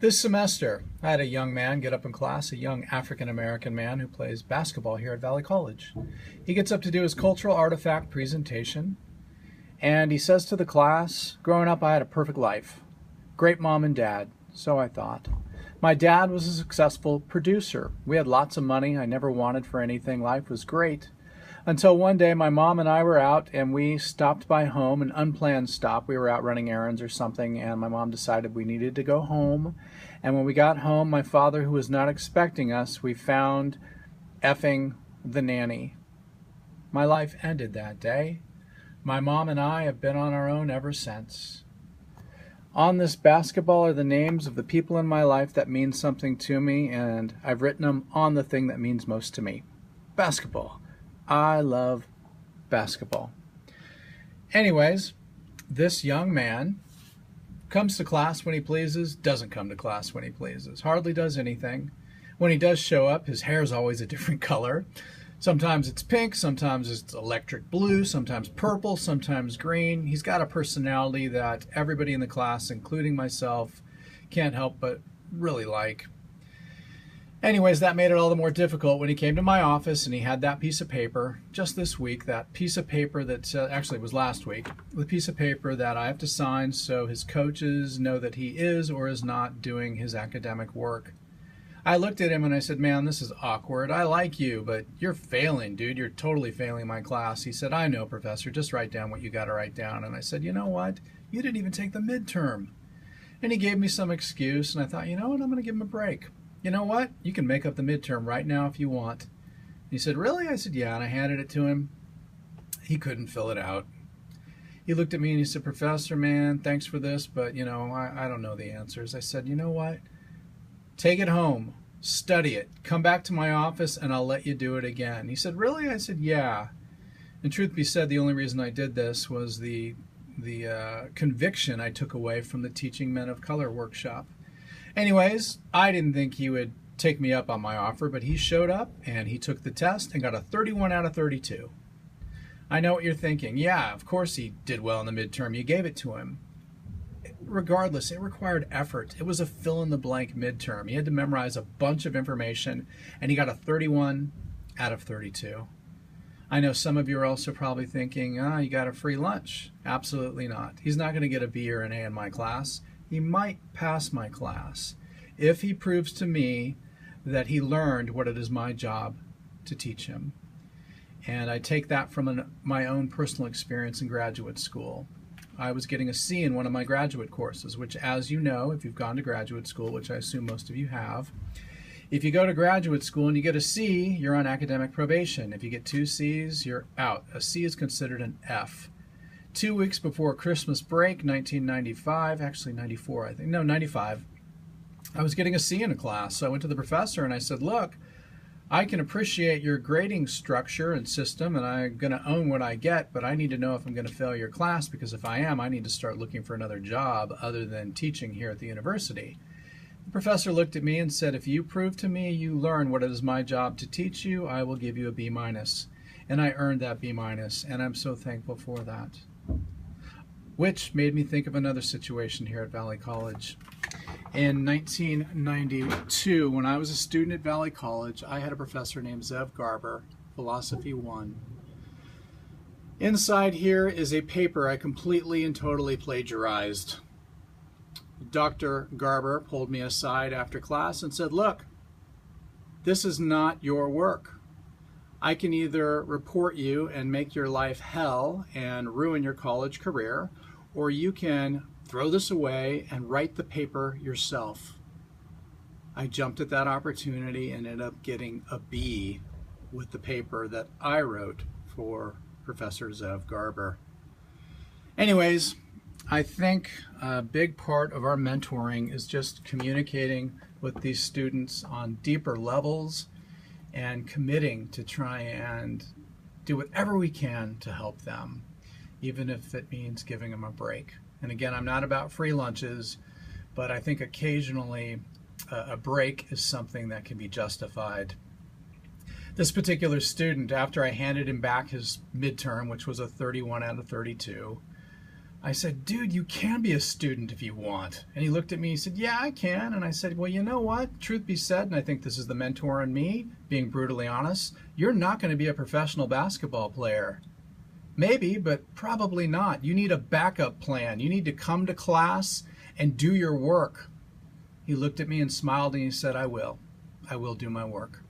This semester, I had a young man get up in class, a young African-American man who plays basketball here at Valley College. He gets up to do his cultural artifact presentation, and he says to the class, growing up I had a perfect life. Great mom and dad, so I thought. My dad was a successful producer. We had lots of money. I never wanted for anything. Life was great. Until one day my mom and I were out and we stopped by home, an unplanned stop. We were out running errands or something, and my mom decided we needed to go home. And when we got home, my father, who was not expecting us, we found effing the nanny. My life ended that day. My mom and I have been on our own ever since. On this basketball are the names of the people in my life that mean something to me, and I've written them on the thing that means most to me. Basketball. I love basketball. Anyways, this young man comes to class when he pleases, doesn't come to class when he pleases, hardly does anything. When he does show up, his hair is always a different color. Sometimes it's pink, sometimes it's electric blue, sometimes purple, sometimes green. He's got a personality that everybody in the class, including myself, can't help but really like. Anyways, that made it all the more difficult when he came to my office and he had that piece of paper just this week, that piece of paper that actually it was last week, the piece of paper that I have to sign so his coaches know that he is or is not doing his academic work. I looked at him and I said, man, this is awkward. I like you, but you're failing, dude. You're totally failing my class. He said, I know, professor. Just write down what you got to write down. And I said, you know what? You didn't even take the midterm. And he gave me some excuse, and I thought, you know what? I'm going to give him a break. You know what? You can make up the midterm right now if you want. He said, really? I said, yeah, and I handed it to him. He couldn't fill it out. He looked at me and he said, Professor, man, thanks for this, but, you know, I don't know the answers. I said, you know what? Take it home, study it, come back to my office, and I'll let you do it again. He said, really? I said, yeah. And truth be said, the only reason I did this was the conviction I took away from the Teaching Men of Color workshop. Anyways, I didn't think he would take me up on my offer, but he showed up and he took the test and got a 31 out of 32. I know what you're thinking. Yeah, of course he did well in the midterm. You gave it to him. Regardless, it required effort. It was a fill-in-the-blank midterm. He had to memorize a bunch of information, and he got a 31 out of 32. I know some of you are also probably thinking, you got a free lunch. Absolutely not. He's not going to get a B or an A in my class. He might pass my class if he proves to me that he learned what it is my job to teach him. And I take that from my own personal experience in graduate school. I was getting a C in one of my graduate courses, which, as you know, if you've gone to graduate school, which I assume most of you have, if you go to graduate school and you get a C, you're on academic probation. If you get 2 C's, you're out. A C is considered an F. 2 weeks before Christmas break, 1995, actually 94, I think, no, 95, I was getting a C in a class. So I went to the professor and I said, look, I can appreciate your grading structure and system, and I'm going to own what I get, but I need to know if I'm going to fail your class, because if I am, I need to start looking for another job other than teaching here at the university. The professor looked at me and said, if you prove to me you learn what it is my job to teach you, I will give you a B-. And I earned that B-, and I'm so thankful for that. Which made me think of another situation here at Valley College. In 1992, when I was a student at Valley College, I had a professor named Zev Garber, Philosophy 1. Inside here is a paper I completely and totally plagiarized. Dr. Garber pulled me aside after class and said, look, this is not your work. I can either report you and make your life hell and ruin your college career, or you can throw this away and write the paper yourself. I jumped at that opportunity and ended up getting a B with the paper that I wrote for Professor Zev Garber. Anyways, I think a big part of our mentoring is just communicating with these students on deeper levels and committing to try and do whatever we can to help them, even if it means giving them a break. And again, I'm not about free lunches, but I think occasionally a break is something that can be justified. This particular student, after I handed him back his midterm, which was a 31 out of 32, I said, dude, you can be a student if you want. And he looked at me, he said, yeah, I can. And I said, well, you know what? Truth be said, and I think this is the mentor in me, being brutally honest, you're not going to be a professional basketball player. Maybe, but probably not. You need a backup plan. You need to come to class and do your work. He looked at me and smiled and he said, I will. I will do my work.